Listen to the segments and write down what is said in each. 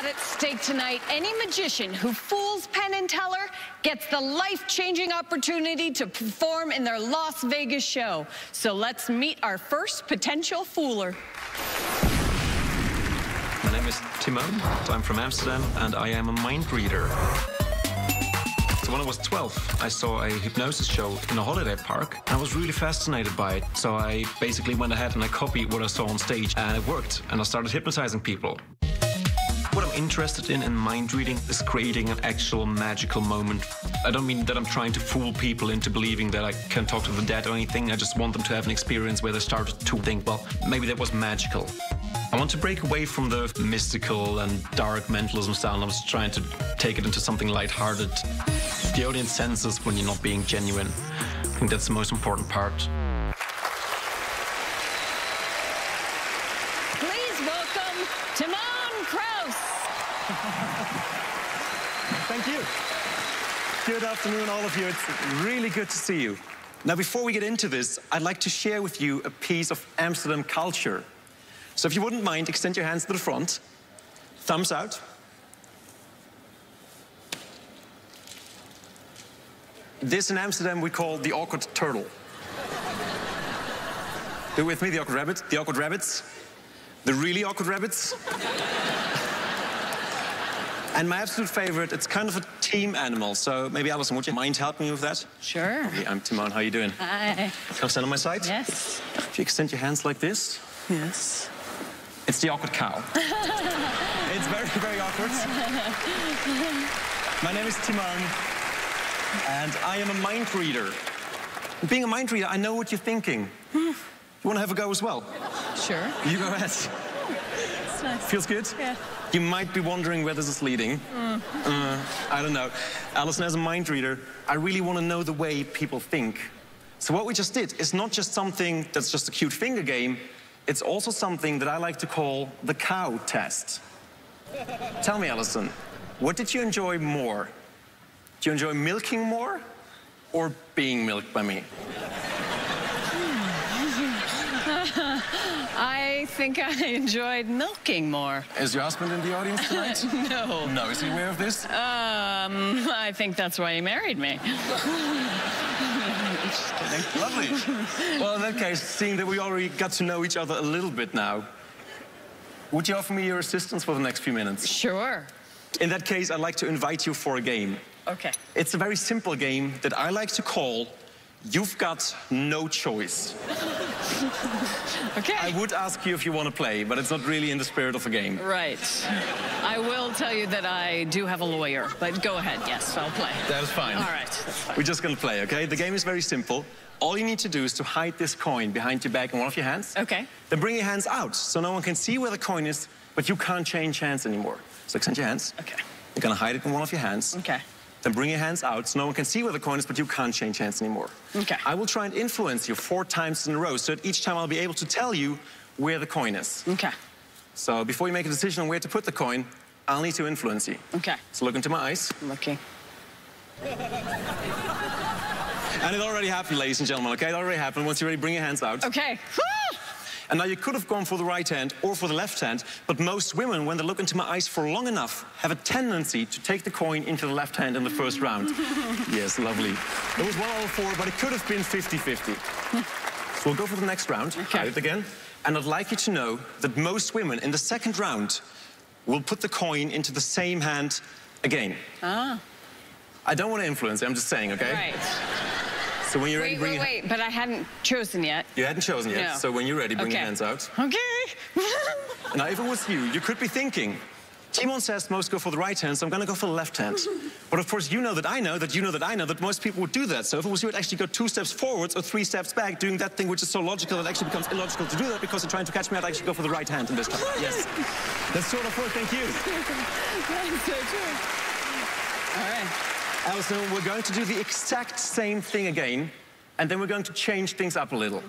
at stake tonight. Any magician who fools Penn and Teller gets the life-changing opportunity to perform in their Las Vegas show. So let's meet our first potential fooler. My name is Timon. I'm from Amsterdam, and I am a mind reader. So when I was 12, I saw a hypnosis show in a holiday park. I was really fascinated by it. So I basically went ahead and I copied what I saw on stage, and it worked. And I started hypnotizing people. What I'm interested in mind reading is creating an actual magical moment. I don't mean that I'm trying to fool people into believing that I can talk to the dead or anything. I just want them to have an experience where they start to think, well, maybe that was magical. I want to break away from the mystical and dark mentalism style, and I was trying to take it into something lighthearted. The audience senses when you're not being genuine. I think that's the most important part. Please welcome Timon Krause. Thank you. Good afternoon, all of you. It's really good to see you. Now, before we get into this, I'd like to share with you a piece of Amsterdam culture. So if you wouldn't mind, extend your hands to the front. Thumbs out. This in Amsterdam we call the awkward turtle. Do it with me, the awkward rabbit, the awkward rabbits, the really awkward rabbits. And my absolute favorite, it's kind of a team animal. So maybe, Alison, would you mind helping me with that? Sure. Hey, I'm Timon, how you doing? Hi. Come stand on my side. Yes. If you extend your hands like this. Yes. It's the awkward cow. It's very, very awkward. My name is Timon, and I am a mind reader. Being a mind reader, I know what you're thinking. You want to have a go as well? Sure. You go ahead. It's nice. Feels good? Yeah. You might be wondering where this is leading. I don't know. Alison, as a mind reader, I really want to know the way people think. So what we just did is not just something that's just a cute finger game. It's also something that I like to call the cow test. Tell me, Alison, what did you enjoy more? Did you enjoy milking more or being milked by me? I think I enjoyed milking more. Is your husband in the audience tonight? No. No, is he aware of this? I think that's why he married me. Just kidding. Lovely. Well, in that case, seeing that we already got to know each other a little bit now, would you offer me your assistance for the next few minutes? Sure. In that case, I'd like to invite you for a game. Okay. It's a very simple game that I like to call You've Got No Choice. Okay. I would ask you if you want to play, but it's not really in the spirit of a game. Right. I will tell you that I do have a lawyer, but go ahead. Yes, I'll play. That is fine. All right. That's fine. We're just going to play, okay? The game is very simple. All you need to do is to hide this coin behind your back in one of your hands. Okay. Then bring your hands out so no one can see where the coin is, but you can't change hands anymore. So extend your hands. Okay. You're going to hide it in one of your hands. Okay. Then bring your hands out so no one can see where the coin is, but you can't change hands anymore. Okay. I will try and influence you 4 times in a row, so that each time I'll be able to tell you where the coin is. Okay. So before you make a decision on where to put the coin, I'll need to influence you. Okay. So look into my eyes. I'm looking. And it already happened, ladies and gentlemen, okay? It already happened. Once you're ready, bring your hands out. Okay. And now you could have gone for the right hand or for the left hand, but most women, when they look into my eyes for long enough, have a tendency to take the coin into the left hand in the first round. Yes, lovely. It was 1 out of 4, but it could have been 50-50. So we'll go for the next round. Okay. Hide it again. And I'd like you to know that most women in the second round will put the coin into the same hand again. Ah. I don't want to influence you, I'm just saying, okay? Right. So when you're ready, Wait, but I hadn't chosen yet. You hadn't chosen yet, No. so when you're ready, bring your hands out. Okay. Now, if it was you, you could be thinking, Timon says most go for the right hand, so I'm going to go for the left hand. But of course, you know that I know that you know that I know that most people would do that. So if it was you, it'd actually go 2 steps forwards or 3 steps back, doing that thing which is so logical that it actually becomes illogical to do that because you're trying to catch me out. I actually go for the right hand in this time. Yes. That's sort of work. Thank you. That's so true. All right. Alison, we're going to do the exact same thing again, and then we're going to change things up a little.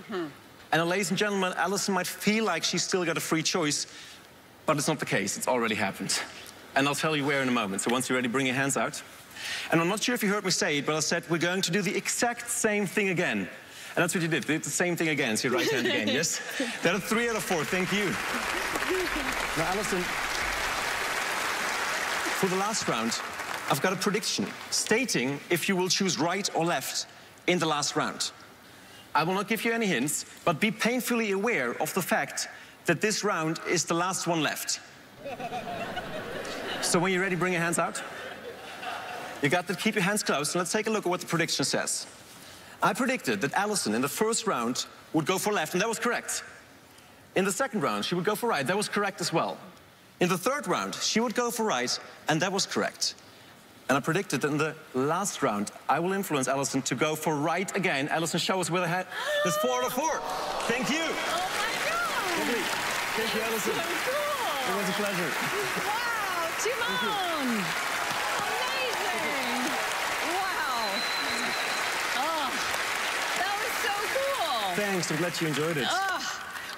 And ladies and gentlemen, Alison might feel like she's still got a free choice, but it's not the case. It's already happened. And I'll tell you where in a moment. So once you're ready, bring your hands out. And I'm not sure if you heard me say it, but I said we're going to do the exact same thing again. And that's what you did. You did the same thing again. So your right hand again, yes? That is 3 out of 4. Thank you. Now, Alison, for the last round, I've got a prediction stating if you will choose right or left in the last round. I will not give you any hints, but be painfully aware of the fact that this round is the last one left. So when you're ready, bring your hands out. You got to keep your hands closed, and let's take a look at what the prediction says. I predicted that Alison in the first round would go for left, and that was correct. In the second round, she would go for right. That was correct as well. In the third round, she would go for right, and that was correct. And I predicted that in the last round, I will influence Alison to go for right again. Alison, show us where the head. That's 4 out of 4. Thank you. Oh my God. Thank you, Alison. So cool. It was a pleasure. Wow, Timon. Amazing. Wow. Oh, that was so cool. Thanks. I'm glad you enjoyed it.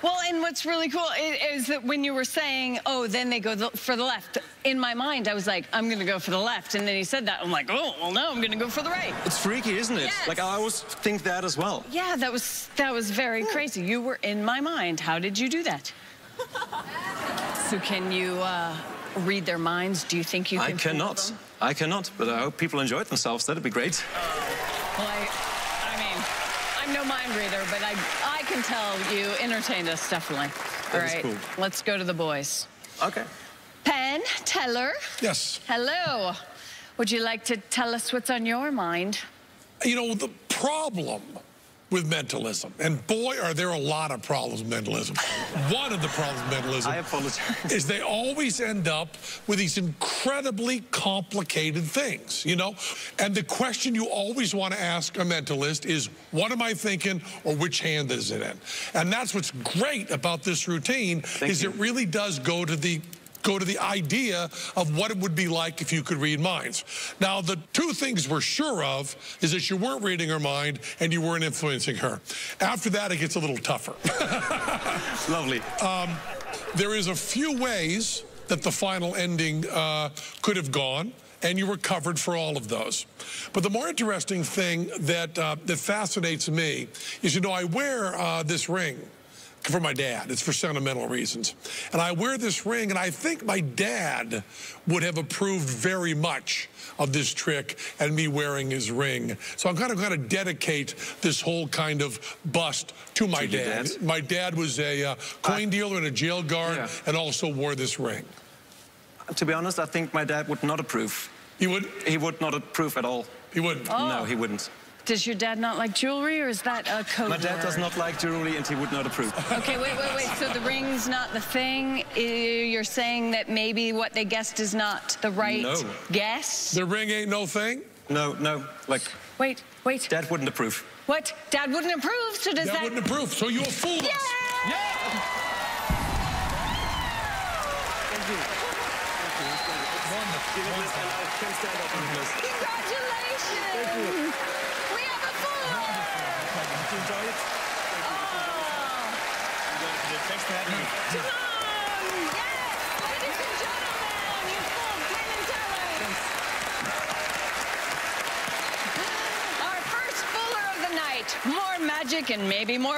Well, and what's really cool is that when you were saying, oh, then they go for the left, in my mind, I was like, I'm going to go for the left. And then he said that. I'm like, oh, well, no, I'm going to go for the right. It's freaky, isn't it? Yes. Like, I always think that as well. Yeah, that was very crazy. You were in my mind. How did you do that? So can you read their minds? Do you think you can? I cannot, but I hope people enjoyed themselves. That'd be great. Well, I mean, I'm no mind reader, but I can tell you entertained us, definitely. All right, cool. Let's go to the boys. Okay. Penn, Teller. Yes. Hello. Would you like to tell us what's on your mind? You know, the problem with mentalism, and boy, are there a lot of problems with mentalism. One of the problems with mentalism I apologize. is they always end up with these incredibly complicated things, you know? And the question you always want to ask a mentalist is, what am I thinking, or which hand is it in? And that's what's great about this routine, is it really does go to the idea of what it would be like if you could read minds. Now, the two things we're sure of is that you weren't reading her mind and you weren't influencing her. After that, it gets a little tougher. Lovely. There is a few ways that the final ending could have gone, and you were covered for all of those. But the more interesting thing that fascinates me is, you know, I wear this ring for my dad. It's for sentimental reasons. And I wear this ring, and I think my dad would have approved very much of this trick and me wearing his ring. So I'm kind of going to dedicate this whole kind of bust to my dad. My dad was a coin dealer and a jail guard, and also wore this ring. To be honest, I think my dad would not approve. He would? He would not approve at all. He wouldn't? Oh. No, he wouldn't. Does your dad not like jewelry, or is that a code My dad word? does not like jewelry, and he would not approve. Okay, wait. So the ring's not the thing? You're saying that maybe what they guessed is not the right guess? The ring ain't no thing? No. Like, Wait. Dad wouldn't approve. What? Dad wouldn't approve, so does that... Dad wouldn't approve, so you fooled us. Yeah! Thank you. Congratulations! Thank you. We have a fool! Did you enjoy it? Thanks for having me. Timon! Yes! Ladies and gentlemen, you fooled Penn and Teller! Our first fooler of the night. More magic and maybe more